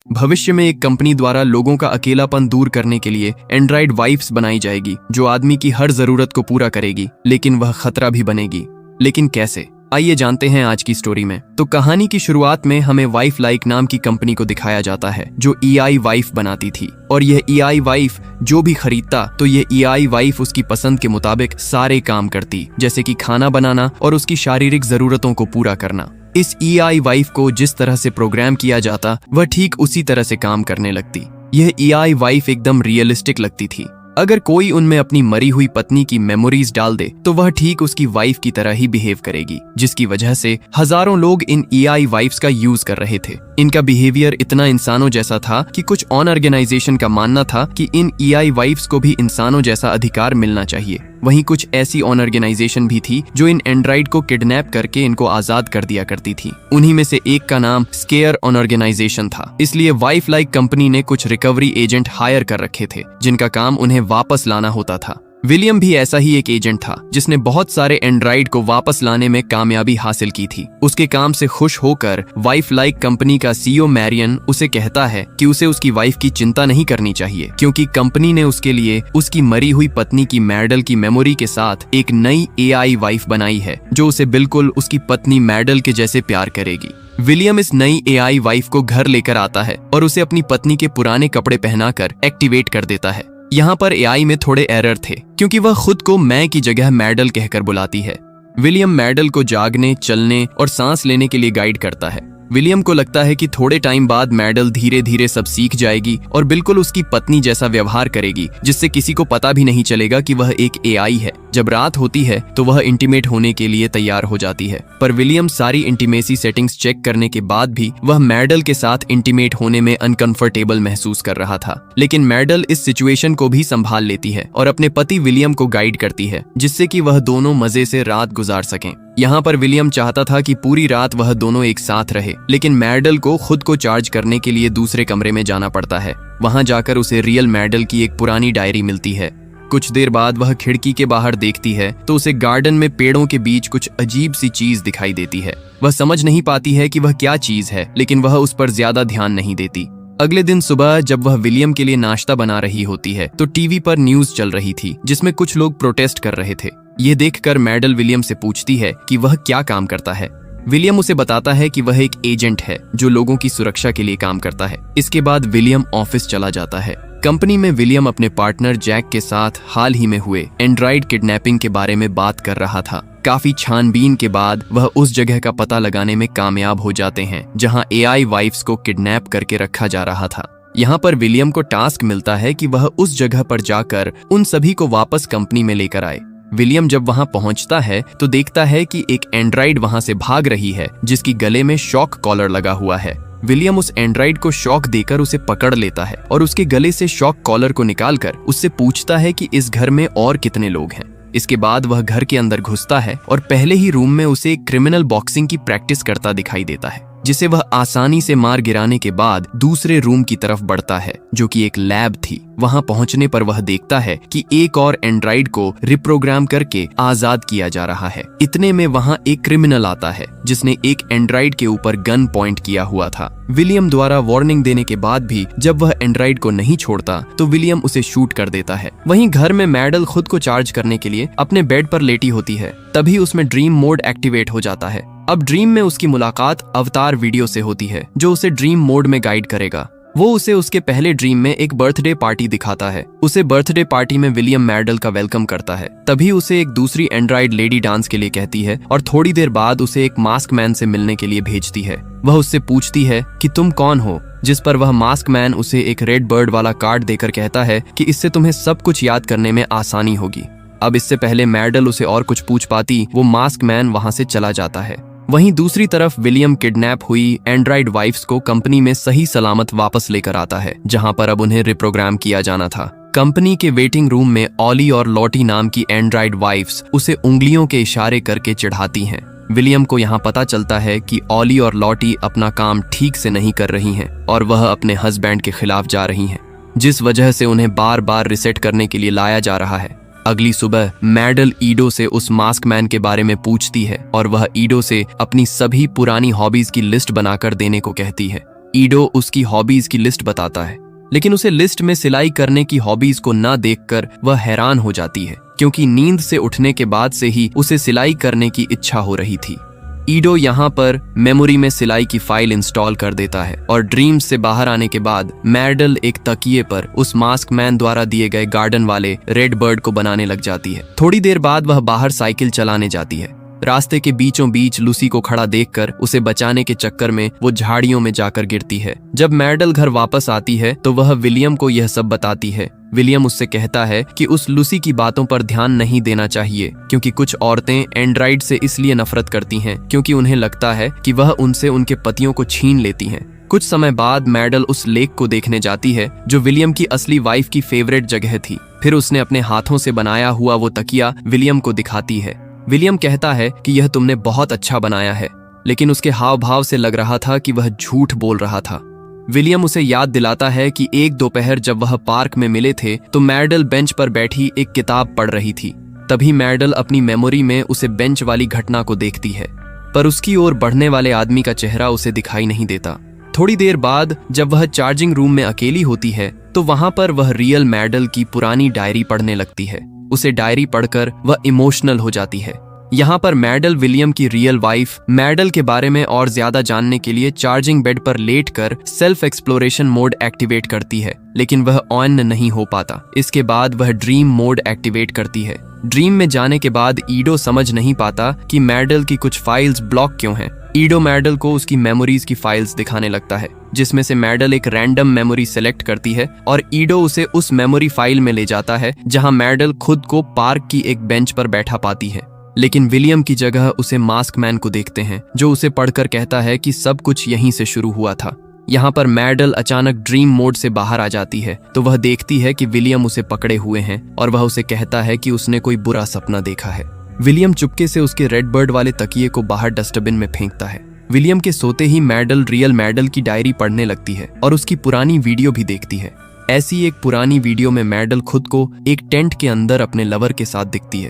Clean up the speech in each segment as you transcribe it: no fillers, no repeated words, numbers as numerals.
भविष्य में एक कंपनी द्वारा लोगों का अकेलापन दूर करने के लिए एंड्रॉइड वाइफ्स बनाई जाएगी जो आदमी की हर जरूरत को पूरा करेगी, लेकिन वह खतरा भी बनेगी। लेकिन कैसे? आइए जानते हैं आज की स्टोरी में। तो कहानी की शुरुआत में हमें वाइफ लाइक नाम की कंपनी को दिखाया जाता है जो EI वाइफ बनाती थी, और यह EI वाइफ जो भी खरीदता तो यह EI वाइफ उसकी पसंद के मुताबिक सारे काम करती, जैसे कि खाना बनाना और उसकी शारीरिक जरूरतों को पूरा करना। इस EI वाइफ को जिस तरह से प्रोग्राम किया जाता वह ठीक उसी तरह से काम करने लगती। यह EI वाइफ एकदम रियलिस्टिक लगती थी। अगर कोई उनमें अपनी मरी हुई पत्नी की मेमोरीज डाल दे तो वह ठीक उसकी वाइफ की तरह ही बिहेव करेगी, जिसकी वजह से हजारों लोग इन EI वाइफ्स का यूज कर रहे थे। इनका बिहेवियर इतना इंसानों जैसा था कि कुछ ऑर्गेनाइजेशन का मानना था कि इन EI वाइफ्स को भी इंसानों जैसा अधिकार मिलना चाहिए। वहीं कुछ ऐसी ऑर्गेनाइजेशन भी थी जो इन एंड्रॉइड को किडनैप करके इनको आजाद कर दिया करती थी। उन्हीं में से एक का नाम स्केयर ऑर्गेनाइजेशन था। इसलिए वाइफ लाइक कंपनी ने कुछ रिकवरी एजेंट हायर कर रखे थे जिनका काम उन्हें वापस लाना होता था। विलियम भी ऐसा ही एक एजेंट था जिसने बहुत सारे एंड्रॉइड को वापस लाने में कामयाबी हासिल की थी। उसके काम से खुश होकर वाइफ लाइक कंपनी का CEO मैरियन उसे कहता है कि उसे उसकी वाइफ की चिंता नहीं करनी चाहिए, क्योंकि कंपनी ने उसके लिए उसकी मरी हुई पत्नी की मैडल की मेमोरी के साथ एक नई AI वाइफ बनाई है जो उसे बिल्कुल उसकी पत्नी मैडल के जैसे प्यार करेगी। विलियम इस नई AI वाइफ को घर लेकर आता है और उसे अपनी पत्नी के पुराने कपड़े पहनाकर एक्टिवेट कर देता है। यहाँ पर AI में थोड़े एरर थे क्योंकि वह खुद को मैं की जगह मैडल कहकर बुलाती है। विलियम मैडल को जागने, चलने और सांस लेने के लिए गाइड करता है। विलियम को लगता है कि थोड़े टाइम बाद मैडल धीरे धीरे सब सीख जाएगी और बिल्कुल उसकी पत्नी जैसा व्यवहार करेगी, जिससे किसी को पता भी नहीं चलेगा कि वह एक AI है। जब रात होती है तो वह इंटीमेट होने के लिए तैयार हो जाती है, पर विलियम सारी इंटीमेसी सेटिंग्स चेक करने के बाद भी वह मैडल के साथ इंटीमेट होने में अनकंफर्टेबल महसूस कर रहा था। लेकिन मैडल इस सिचुएशन को भी संभाल लेती है और अपने पति विलियम को गाइड करती है, जिससे कि वह दोनों मजे से रात गुजार सकें। यहाँ पर विलियम चाहता था कि पूरी रात वह दोनों एक साथ रहे, लेकिन मैडल को खुद को चार्ज करने के लिए दूसरे कमरे में जाना पड़ता है। वहां जाकर उसे रियल मैडल की एक पुरानी डायरी मिलती है। कुछ देर बाद वह खिड़की के बाहर देखती है तो उसे गार्डन में पेड़ों के बीच कुछ अजीब सी चीज दिखाई देती है। वह समझ नहीं पाती है कि वह क्या चीज है, लेकिन वह उस पर ज्यादा ध्यान नहीं देती। अगले दिन सुबह जब वह विलियम के लिए नाश्ता बना रही होती है तो टीवी पर न्यूज चल रही थी जिसमें कुछ लोग प्रोटेस्ट कर रहे थे। ये देखकर मैडल विलियम से पूछती है कि वह क्या काम करता है। विलियम उसे बताता है कि वह एक एजेंट है जो लोगों की सुरक्षा के लिए काम करता है। इसके बाद विलियम ऑफिस चला जाता है। कंपनी में विलियम अपने पार्टनर जैक के साथ हाल ही में हुए एंड्रॉइड किडनैपिंग के बारे में बात कर रहा था। काफी छानबीन के बाद वह उस जगह का पता लगाने में कामयाब हो जाते हैं जहां AI वाइफ्स को किडनैप करके रखा जा रहा था। यहाँ पर विलियम को टास्क मिलता है कि वह उस जगह पर जाकर उन सभी को वापस कंपनी में लेकर आए। विलियम जब वहां पहुंचता है तो देखता है कि एक एंड्रॉइड वहां से भाग रही है जिसकी गले में शॉक कॉलर लगा हुआ है। विलियम उस एंड्रॉइड को शॉक देकर उसे पकड़ लेता है और उसके गले से शॉक कॉलर को निकालकर उससे पूछता है कि इस घर में और कितने लोग हैं। इसके बाद वह घर के अंदर घुसता है और पहले ही रूम में उसे एक क्रिमिनल बॉक्सिंग की प्रैक्टिस करता दिखाई देता है, जिसे वह आसानी से मार गिराने के बाद दूसरे रूम की तरफ बढ़ता है जो कि एक लैब थी। वहां पहुंचने पर वह देखता है कि एक और एंड्रॉइड को रिप्रोग्राम करके आजाद किया जा रहा है। इतने में वहां एक क्रिमिनल आता है जिसने एक एंड्रॉइड के ऊपर गन पॉइंट किया हुआ था। विलियम द्वारा वार्निंग देने के बाद भी जब वह एंड्रॉइड को नहीं छोड़ता तो विलियम उसे शूट कर देता है। वहीं घर में मैडल खुद को चार्ज करने के लिए अपने बेड पर लेटी होती है, तभी उसमें ड्रीम मोड एक्टिवेट हो जाता है। अब ड्रीम में उसकी मुलाकात अवतार वीडियो से होती है जो उसे ड्रीम मोड में गाइड करेगा। वो उसे उसके पहले ड्रीम में एक बर्थडे पार्टी दिखाता है। उसे बर्थडे पार्टी में विलियम मैडल का वेलकम करता है। तभी उसे एक दूसरी एंड्रॉइड लेडी डांस के लिए कहती है और थोड़ी देर बाद उसे एक मास्क मैन से मिलने के लिए भेजती है। वह उससे पूछती है कि तुम कौन हो, जिस पर वह मास्क मैन उसे एक रेड बर्ड वाला कार्ड देकर कहता है कि इससे तुम्हें सब कुछ याद करने में आसानी होगी। अब इससे पहले मैडल उसे और कुछ पूछ पाती, वो मास्क मैन वहां से चला जाता है। वहीं दूसरी तरफ विलियम किडनैप हुई एंड्रॉइड वाइफ्स को कंपनी में सही सलामत वापस लेकर आता है, जहां पर अब उन्हें रिप्रोग्राम किया जाना था। कंपनी के वेटिंग रूम में ऑली और लॉटी नाम की एंड्रॉइड वाइफ्स उसे उंगलियों के इशारे करके चिढ़ाती हैं। विलियम को यहाँ पता चलता है कि ऑली और लॉटी अपना काम ठीक से नहीं कर रही हैं और वह अपने हस्बैंड के खिलाफ जा रही हैं, जिस वजह से उन्हें बार बार रिसेट करने के लिए लाया जा रहा है। अगली सुबह मैडल ईडो से उस मास्क मैन के बारे में पूछती है और वह ईडो से अपनी सभी पुरानी हॉबीज की लिस्ट बनाकर देने को कहती है। ईडो उसकी हॉबीज की लिस्ट बताता है, लेकिन उसे लिस्ट में सिलाई करने की हॉबीज को ना देखकर वह हैरान हो जाती है, क्योंकि नींद से उठने के बाद से ही उसे सिलाई करने की इच्छा हो रही थी। ईडो यहाँ पर मेमोरी में सिलाई की फाइल इंस्टॉल कर देता है और ड्रीम्स से बाहर आने के बाद मैडल एक तकिए पर उस मास्क मैन द्वारा दिए गए गार्डन वाले रेड बर्ड को बनाने लग जाती है। थोड़ी देर बाद वह बाहर साइकिल चलाने जाती है। रास्ते के बीचों बीच लूसी को खड़ा देखकर उसे बचाने के चक्कर में वो झाड़ियों में जाकर गिरती है। जब मैडल घर वापस आती है तो वह विलियम को यह सब बताती है। विलियम उससे कहता है कि उस लूसी की बातों पर ध्यान नहीं देना चाहिए, क्योंकि कुछ औरतें एंड्राइड से इसलिए नफरत करती हैं क्योंकि उन्हें लगता है कि वह उनसे उनके पतियों को छीन लेती हैं। कुछ समय बाद मैडल उस लेक को देखने जाती है जो विलियम की असली वाइफ की फेवरेट जगह थी। फिर उसने अपने हाथों से बनाया हुआ वो तकिया विलियम को दिखाती है। विलियम कहता है कि यह तुमने बहुत अच्छा बनाया है, लेकिन उसके हाव भाव से लग रहा था कि वह झूठ बोल रहा था। विलियम उसे याद दिलाता है कि एक दोपहर जब वह पार्क में मिले थे तो मैडल बेंच पर बैठी एक किताब पढ़ रही थी। तभी मैडल अपनी मेमोरी में उसे बेंच वाली घटना को देखती है, पर उसकी ओर बढ़ने वाले आदमी का चेहरा उसे दिखाई नहीं देता। थोड़ी देर बाद जब वह चार्जिंग रूम में अकेली होती है तो वहां पर वह रियल मैडल की पुरानी डायरी पढ़ने लगती है। उसे डायरी पढ़कर वह इमोशनल हो जाती है। यहाँ पर मैडल विलियम की रियल वाइफ मैडल के बारे में और ज्यादा जानने के लिए चार्जिंग बेड पर लेटकर सेल्फ एक्सप्लोरेशन मोड एक्टिवेट करती है, लेकिन वह ऑन नहीं हो पाता। इसके बाद वह ड्रीम मोड एक्टिवेट करती है। ड्रीम में जाने के बाद ईडो समझ नहीं पाता कि मैडल की कुछ फाइल्स ब्लॉक क्यों हैं। ईडो मैडल को उसकी मेमोरीज की फाइल्स दिखाने लगता है, जिसमें से मैडल एक रैंडम मेमोरी सेलेक्ट करती है और ईडो उसे उस मेमोरी फाइल में ले जाता है जहां मैडल खुद को पार्क की एक बेंच पर बैठा पाती है। लेकिन विलियम की जगह उसे मास्क मैन को देखते हैं, जो उसे पढ़कर कहता है कि सब कुछ यहीं से शुरू हुआ था। यहाँ पर मैडल अचानक ड्रीम मोड से बाहर आ जाती है तो वह देखती है कि विलियम उसे पकड़े हुए हैं और वह उसे कहता है कि उसने कोई बुरा सपना देखा है। विलियम चुपके से उसके रेड बर्ड वाले तकिए को बाहर डस्टबिन में फेंकता है। विलियम के सोते ही मैडल रियल मैडल की डायरी पढ़ने लगती है और उसकी पुरानी वीडियो भी देखती है। ऐसी एक पुरानी वीडियो में मैडल खुद को एक टेंट के अंदर अपने लवर के साथ दिखती है।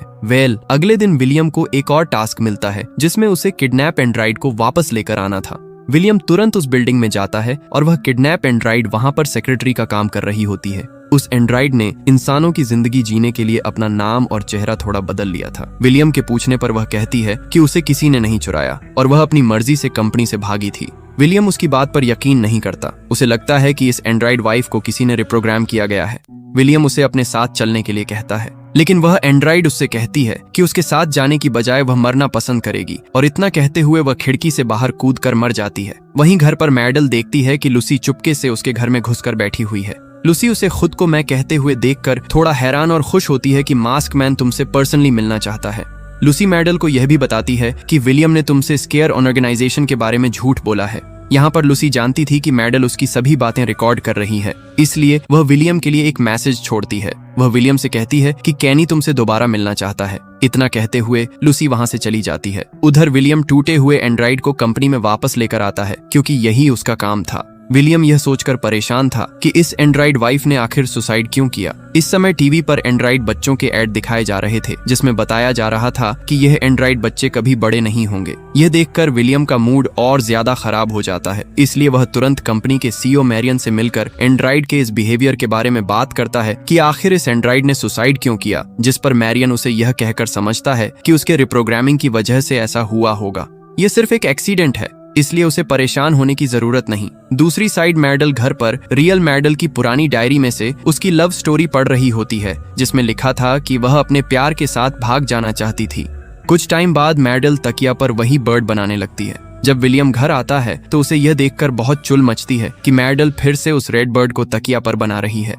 अगले दिन विलियम को एक और टास्क मिलता है जिसमें उसे किडनैप एंड्राइड को वापस लेकर आना था। विलियम तुरंत उस बिल्डिंग में जाता है और वह किडनैप एंड्राइड वहां पर सेक्रेटरी का काम कर रही होती है। उस एंड्राइड ने इंसानों की जिंदगी जीने के लिए अपना नाम और चेहरा थोड़ा बदल लिया था। विलियम के पूछने पर वह कहती है कि उसे किसी ने नहीं चुराया और वह अपनी मर्जी से कंपनी से भागी थी। विलियम उसकी बात पर यकीन नहीं करता। उसे लगता है कि इस एंड्राइड वाइफ को किसी ने रिप्रोग्राम किया गया है। विलियम उसे अपने साथ चलने के लिए कहता है, लेकिन वह एंड्राइड उससे कहती है कि उसके साथ जाने की बजाय वह मरना पसंद करेगी, और इतना कहते हुए वह खिड़की से बाहर कूदकर मर जाती है। वहीं घर पर मैडल देखती है कि लूसी चुपके से उसके घर में घुसकर बैठी हुई है। लूसी उसे खुद को मैं कहते हुए देखकर थोड़ा हैरान और खुश होती है कि मास्क मैन तुमसे पर्सनली मिलना चाहता है। लूसी मैडल को यह भी बताती है कि विलियम ने तुमसे स्केयर ऑर्गेनाइजेशन के बारे में झूठ बोला है। यहाँ पर लूसी जानती थी कि मैडल उसकी सभी बातें रिकॉर्ड कर रही है, इसलिए वह विलियम के लिए एक मैसेज छोड़ती है। वह विलियम से कहती है कि कैनी तुमसे दोबारा मिलना चाहता है। इतना कहते हुए लूसी वहां से चली जाती है। उधर विलियम टूटे हुए एंड्राइड को कंपनी में वापस लेकर आता है, क्योंकि यही उसका काम था। विलियम यह सोचकर परेशान था कि इस एंड्राइड वाइफ ने आखिर सुसाइड क्यों किया। इस समय टीवी पर एंड्राइड बच्चों के ऐड दिखाए जा रहे थे, जिसमें बताया जा रहा था कि यह एंड्राइड बच्चे कभी बड़े नहीं होंगे। यह देखकर विलियम का मूड और ज्यादा खराब हो जाता है, इसलिए वह तुरंत कंपनी के सीईओ मैरियन से मिलकर एंड्राइड के इस बिहेवियर के बारे में बात करता है कि आखिर इस एंड्राइड ने सुसाइड क्यों किया, जिस पर मैरियन उसे यह कहकर समझता है कि उसके रिप्रोग्रामिंग की वजह से ऐसा हुआ होगा। यह सिर्फ एक एक्सीडेंट है, इसलिए उसे परेशान होने की जरूरत नहीं। दूसरी साइड मैडल घर पर रियल मैडल की पुरानी डायरी में से उसकी लव स्टोरी पढ़ रही होती है, जिसमें लिखा था कि वह अपने प्यार के साथ भाग जाना चाहती थी। कुछ टाइम बाद मैडल तकिया पर वही बर्ड बनाने लगती है। जब विलियम घर आता है तो उसे यह देखकर बहुत चुल मचती है कि मैडल फिर से उस रेड बर्ड को तकिया पर बना रही है।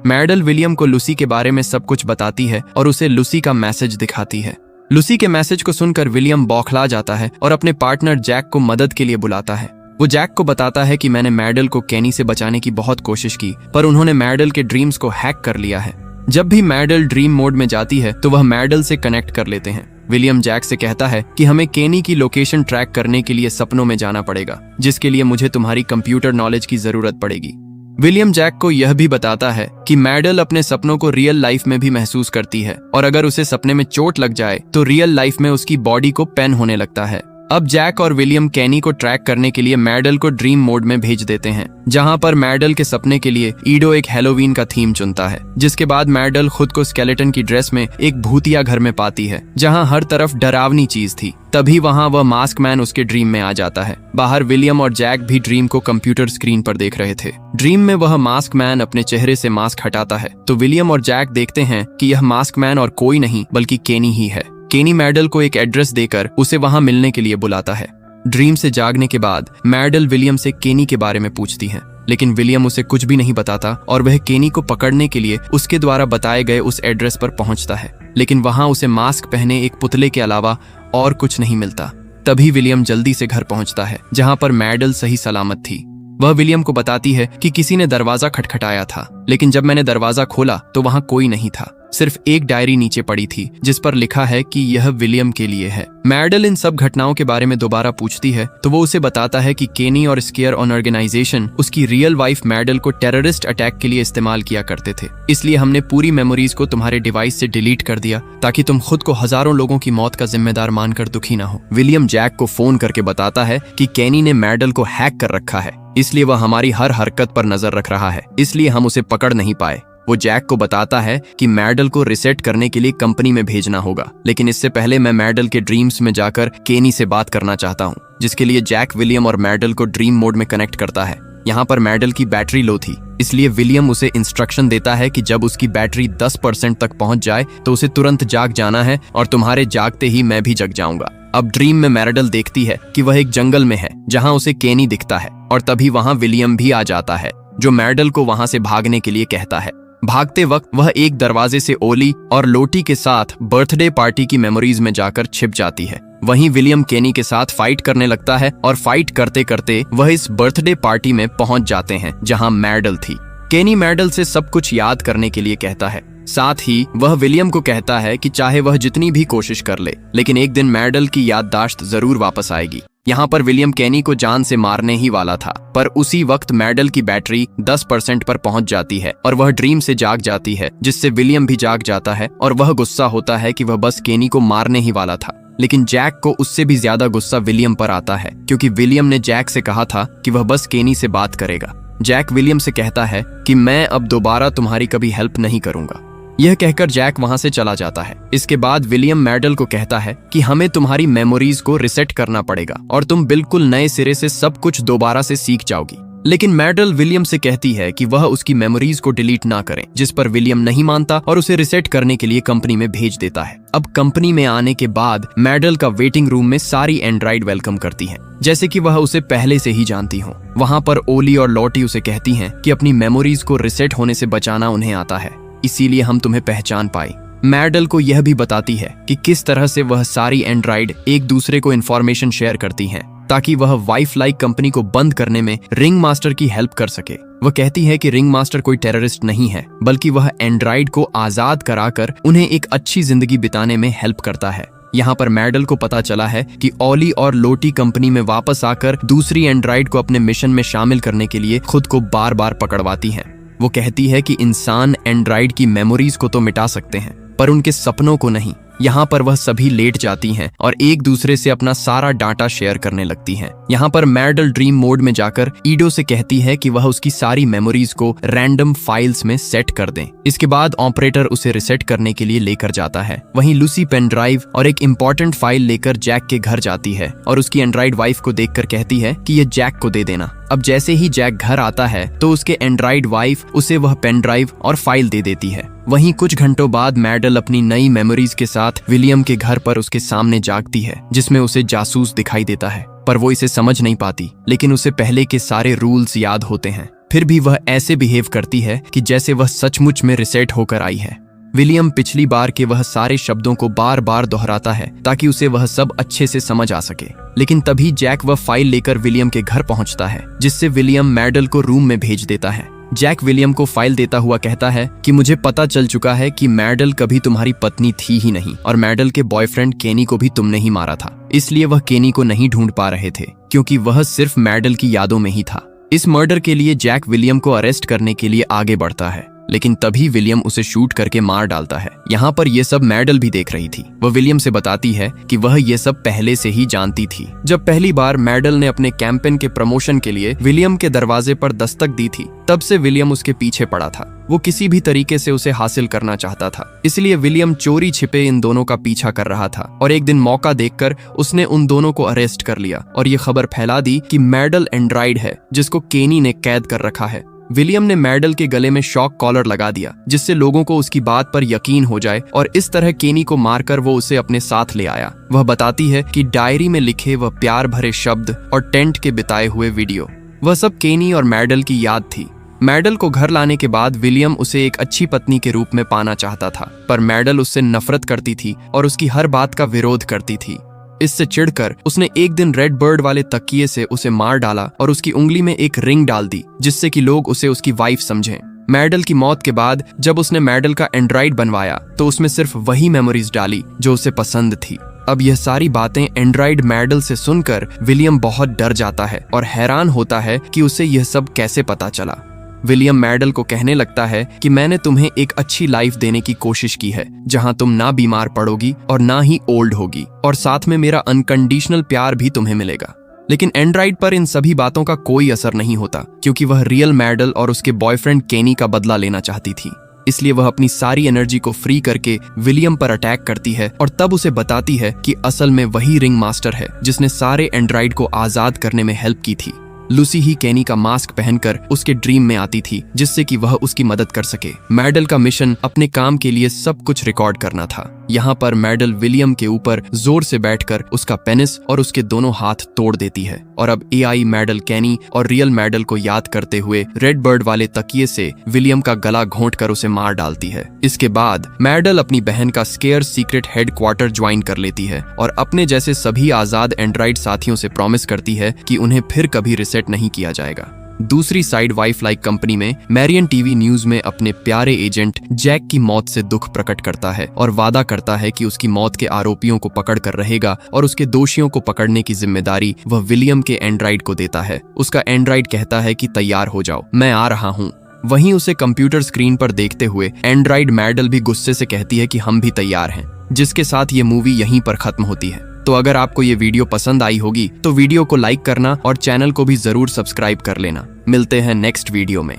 मैडल विलियम को लूसी के बारे में सब कुछ बताती है और उसे लूसी का मैसेज दिखाती है। लूसी के मैसेज को सुनकर विलियम बौखला जाता है और अपने पार्टनर जैक को मदद के लिए बुलाता है। वो जैक को बताता है कि मैंने मैडल को कैनी से बचाने की बहुत कोशिश की, पर उन्होंने मैडल के ड्रीम्स को हैक कर लिया है। जब भी मैडल ड्रीम मोड में जाती है तो वह मैडल से कनेक्ट कर लेते हैं। विलियम जैक से कहता है कि हमें केनी की लोकेशन ट्रैक करने के लिए सपनों में जाना पड़ेगा, जिसके लिए मुझे तुम्हारी कंप्यूटर नॉलेज की जरूरत पड़ेगी। विलियम जैक को यह भी बताता है कि मैडल अपने सपनों को रियल लाइफ में भी महसूस करती है, और अगर उसे सपने में चोट लग जाए तो रियल लाइफ में उसकी बॉडी को पेन होने लगता है। अब जैक और विलियम केनी को ट्रैक करने के लिए मैडल को ड्रीम मोड में भेज देते हैं, जहां पर मैडल के सपने के लिए ईडो एक हैलोवीन का थीम चुनता है। जिसके बाद मैडल खुद को स्केलेटन की ड्रेस में एक भूतिया घर में पाती है, जहां हर तरफ डरावनी चीज थी। तभी वहां वह मास्क मैन उसके ड्रीम में आ जाता है। बाहर विलियम और जैक भी ड्रीम को कंप्यूटर स्क्रीन पर देख रहे थे। ड्रीम में वह मास्क मैन अपने चेहरे से मास्क हटाता है तो विलियम और जैक देखते हैं कि यह मास्क मैन और कोई नहीं बल्कि केनी ही है। केनी मैडल को एक एड्रेस देकर उसे वहां मिलने के लिए बुलाता है। ड्रीम से जागने के बाद मैडल विलियम से केनी के बारे में पूछती है, लेकिन विलियम उसे कुछ भी नहीं बताता और वह केनी को पकड़ने के लिए उसके द्वारा बताए गए उस एड्रेस पर पहुंचता है। लेकिन वहां उसे मास्क पहने एक पुतले के अलावा और कुछ नहीं मिलता। तभी विलियम जल्दी से घर पहुंचता है, जहां पर मैडल सही सलामत थी। वह विलियम को बताती है कि किसी ने दरवाजा खटखटाया था, लेकिन जब मैंने दरवाजा खोला तो वहां कोई नहीं था। सिर्फ एक डायरी नीचे पड़ी थी जिस पर लिखा है कि यह विलियम के लिए है। मैडल इन सब घटनाओं के बारे में दोबारा पूछती है तो वो उसे बताता है कि केनी और स्केयर ऑन ऑर्गेनाइजेशन उसकी रियल वाइफ मैडल को टेररिस्ट अटैक के लिए इस्तेमाल किया करते थे, इसलिए हमने पूरी मेमोरीज को तुम्हारे डिवाइस से डिलीट कर दिया ताकि तुम खुद को हजारों लोगों की मौत का जिम्मेदार मानकर दुखी ना हो। विलियम जैक को फोन करके बताता है कि केनी ने मैडल को हैक कर रखा है, इसलिए वह हमारी हर हरकत पर नजर रख रहा है, इसलिए हम उसे पकड़ नहीं पाए। वो जैक को बताता है कि मैडल को रिसेट करने के लिए कंपनी में भेजना होगा, लेकिन इससे पहले मैं मैडल के ड्रीम्स में जाकर केनी से बात करना चाहता हूँ, जिसके लिए जैक विलियम और मैडल को ड्रीम मोड में कनेक्ट करता है। यहाँ पर मैडल की बैटरी लो थी, इसलिए विलियम उसे इंस्ट्रक्शन देता है कि जब उसकी बैटरी 10% तक पहुंच जाए तो उसे तुरंत जाग जाना है और तुम्हारे जागते ही मैं भी जग जाऊंगा। अब ड्रीम में मैडल देखती है कि वह एक जंगल में है जहां उसे केनी दिखता है और तभी वहां विलियम भी आ जाता है, जो मैडल को वहां से भागने के लिए कहता है। भागते वक्त वह एक दरवाजे से ओली और लोटी के साथ बर्थडे पार्टी की मेमोरीज में जाकर छिप जाती है। वहीं विलियम केनी के साथ फाइट करने लगता है और फाइट करते करते वह इस बर्थडे पार्टी में पहुंच जाते हैं जहां मैडल थी। केनी मैडल से सब कुछ याद करने के लिए कहता है। साथ ही वह विलियम को कहता है कि चाहे वह जितनी भी कोशिश कर ले, लेकिन एक दिन मैडल की याददाश्त जरूर वापस आएगी। यहाँ पर विलियम केनी को जान से मारने ही वाला था, पर उसी वक्त मैडल की बैटरी 10% पर पहुंच जाती है और वह ड्रीम से जाग जाती है, जिससे विलियम भी जाग जाता है और वह गुस्सा होता है कि वह बस केनी को मारने ही वाला था। लेकिन जैक को उससे भी ज्यादा गुस्सा विलियम पर आता है, क्योंकि विलियम ने जैक से कहा था कि वह बस केनी से बात करेगा। जैक विलियम से कहता है कि मैं अब दोबारा तुम्हारी कभी हेल्प नहीं करूंगा। यह कहकर जैक वहां से चला जाता है। इसके बाद विलियम मैडल को कहता है कि हमें तुम्हारी मेमोरीज को रिसेट करना पड़ेगा और तुम बिल्कुल नए सिरे से सब कुछ दोबारा से सीख जाओगी। लेकिन मैडल विलियम से कहती है कि वह उसकी मेमोरीज को डिलीट ना करें, जिस पर विलियम नहीं मानता और उसे रिसेट करने के लिए कंपनी में भेज देता है। अब कंपनी में आने के बाद मैडल का वेटिंग रूम में सारी एंड्रॉइड वेलकम करती हैं, जैसे कि वह उसे पहले से ही जानती हो। वहां पर ओली और लॉटी उसे कहती हैं कि अपनी मेमोरीज को रिसेट होने से बचाना उन्हें आता है, इसीलिए हम तुम्हें पहचान पाए। मैडल को यह भी बताती है कि किस तरह से वह सारी एंड्रॉइड एक दूसरे को इन्फॉर्मेशन शेयर करती हैं, ताकि वह वाइफ लाइक कंपनी को बंद करने में रिंग मास्टर की हेल्प कर सके। वह कहती है कि रिंग मास्टर कोई टेररिस्ट नहीं है, बल्कि वह एंड्रॉइड को आजाद कराकर उन्हें एक अच्छी जिंदगी बिताने में हेल्प करता है। यहाँ पर मैडल को पता चला है कि ओली और लोटी कंपनी में वापस आकर दूसरी एंड्रॉइड को अपने मिशन में शामिल करने के लिए खुद को बार बार पकड़वाती हैं। वो कहती है कि इंसान एंड्रॉइड की मेमोरीज को तो मिटा सकते हैं, पर उनके सपनों को नहीं। यहाँ पर वह सभी लेट जाती हैं और एक दूसरे से अपना सारा डाटा शेयर करने लगती हैं। यहाँ पर मैडल ड्रीम मोड में जाकर ईडो से कहती है कि वह उसकी सारी मेमोरीज को रैंडम फाइल्स में सेट कर दें। इसके बाद ऑपरेटर उसे रिसेट करने के लिए लेकर जाता है। वहीं लूसी पेन ड्राइव और एक इम्पोर्टेंट फाइल लेकर जैक के घर जाती है और उसकी एंड्रॉइड वाइफ को देखकर कहती है कि ये जैक को दे देना। अब जैसे ही जैक घर आता है तो उसके एंड्रॉइड वाइफ उसे वह पेन ड्राइव और फाइल दे देती है। वहीं कुछ घंटों बाद मैडल अपनी नई मेमोरीज के साथ विलियम के घर पर उसके सामने जागती है, जिसमें उसे जासूस दिखाई देता है, पर वो इसे समझ नहीं पाती। लेकिन उसे पहले के सारे रूल्स याद होते हैं, फिर भी वह ऐसे बिहेव करती है कि जैसे वह सचमुच में रिसेट होकर आई है। विलियम पिछली बार के वह सारे शब्दों को बार बार दोहराता है ताकि उसे वह सब अच्छे से समझ आ सके। लेकिन तभी जैक वह फाइल लेकर विलियम के घर पहुंचता है, जिससे विलियम मैडल को रूम में भेज देता है। जैक विलियम को फाइल देता हुआ कहता है कि मुझे पता चल चुका है कि मैडल कभी तुम्हारी पत्नी थी ही नहीं और मैडल के बॉयफ्रेंड केनी को भी तुमने ही मारा था। इसलिए वह केनी को नहीं ढूंढ पा रहे थे, क्योंकि वह सिर्फ मैडल की यादों में ही था। इस मर्डर के लिए जैक विलियम को अरेस्ट करने के लिए आगे बढ़ता है। लेकिन तभी विलियम उसे शूट करके मार डालता है। यहाँ पर यह सब मैडल भी देख रही थी। वह विलियम से बताती है कि वह यह सब पहले से ही जानती थी। जब पहली बार मैडल ने अपने कैंपेन के प्रमोशन के लिए विलियम के दरवाजे पर दस्तक दी थी, तब से विलियम उसके पीछे पड़ा था। वो किसी भी तरीके से उसे हासिल करना चाहता था, इसलिए विलियम चोरी छिपे इन दोनों का पीछा कर रहा था। और एक दिन मौका देखकर उसने उन दोनों को अरेस्ट कर लिया और ये खबर फैला दी कि मैडल एंड्राइड है जिसको केनी ने कैद कर रखा है। विलियम ने मैडल के गले में शॉक कॉलर लगा दिया, जिससे लोगों को उसकी बात पर यकीन हो जाए, और इस तरह केनी को मारकर वो उसे अपने साथ ले आया। वह बताती है कि डायरी में लिखे वह प्यार भरे शब्द और टेंट के बिताए हुए वीडियो, वह सब केनी और मैडल की याद थी। मैडल को घर लाने के बाद विलियम उसे एक अच्छी पत्नी के रूप में पाना चाहता था, पर मैडल उससे नफरत करती थी और उसकी हर बात का विरोध करती थी। इससे चिढ़कर उसने एक दिन रेड बर्ड वाले तकिए से उसे मार डाला और उसकी उंगली में एक रिंग डाल दी, जिससे कि लोग उसे उसकी वाइफ समझें। मैडल की मौत के बाद जब उसने मैडल का एंड्राइड बनवाया तो उसमें सिर्फ वही मेमोरीज डाली जो उसे पसंद थी। अब यह सारी बातें एंड्राइड मैडल से सुनकर विलियम बहुत डर जाता है और हैरान होता है कि उसे यह सब कैसे पता चला। विलियम मैडल को कहने लगता है कि मैंने तुम्हें एक अच्छी लाइफ देने की कोशिश की है, जहां तुम ना बीमार पड़ोगी और ना ही ओल्ड होगी, और साथ में मेरा अनकंडीशनल प्यार भी तुम्हें मिलेगा। लेकिन एंड्राइड पर इन सभी बातों का कोई असर नहीं होता, क्योंकि वह रियल मैडल और उसके बॉयफ्रेंड केनी का बदला लेना चाहती थी। इसलिए वह अपनी सारी एनर्जी को फ्री करके विलियम पर अटैक करती है और तब उसे बताती है कि असल में वही रिंग मास्टर है जिसने सारे एंड्राइड को आजाद करने में हेल्प की थी। लूसी ही केनी का मास्क पहनकर उसके ड्रीम में आती थी, जिससे कि वह उसकी मदद कर सके। मैडल का मिशन अपने काम के लिए सब कुछ रिकॉर्ड करना था। यहाँ पर मैडल विलियम के ऊपर जोर से बैठकर उसका पेनिस और उसके दोनों हाथ तोड़ देती है, और अब एआई मैडल केनी और रियल मैडल को याद करते हुए रेड बर्ड वाले तकिए से विलियम का गला घोंटकर उसे मार डालती है। इसके बाद मैडल अपनी बहन का स्केयर सीक्रेट हेडक्वार्टर ज्वाइन कर लेती है और अपने जैसे सभी आजाद एंड्राइड साथियों से प्रॉमिस करती है कि उन्हें फिर कभी रिसेट नहीं किया जाएगा। दूसरी साइड वाइफ लाइक कंपनी में मैरियन टीवी न्यूज में अपने प्यारे एजेंट जैक की मौत से दुख प्रकट करता है और वादा करता है कि उसकी मौत के आरोपियों को पकड़ कर रहेगा और उसके दोषियों को पकड़ने की जिम्मेदारी वह विलियम के एंड्राइड को देता है। उसका एंड्राइड कहता है कि तैयार हो जाओ, मैं आ रहा हूँ। वहीं उसे कंप्यूटर स्क्रीन पर देखते हुए एंड्राइड मैडल भी गुस्से से कहती है कि हम भी तैयार हैं, जिसके साथ ये मूवी यहीं पर खत्म होती है। तो अगर आपको ये वीडियो पसंद आई होगी तो वीडियो को लाइक करना और चैनल को भी जरूर सब्सक्राइब कर लेना। मिलते हैं नेक्स्ट वीडियो में।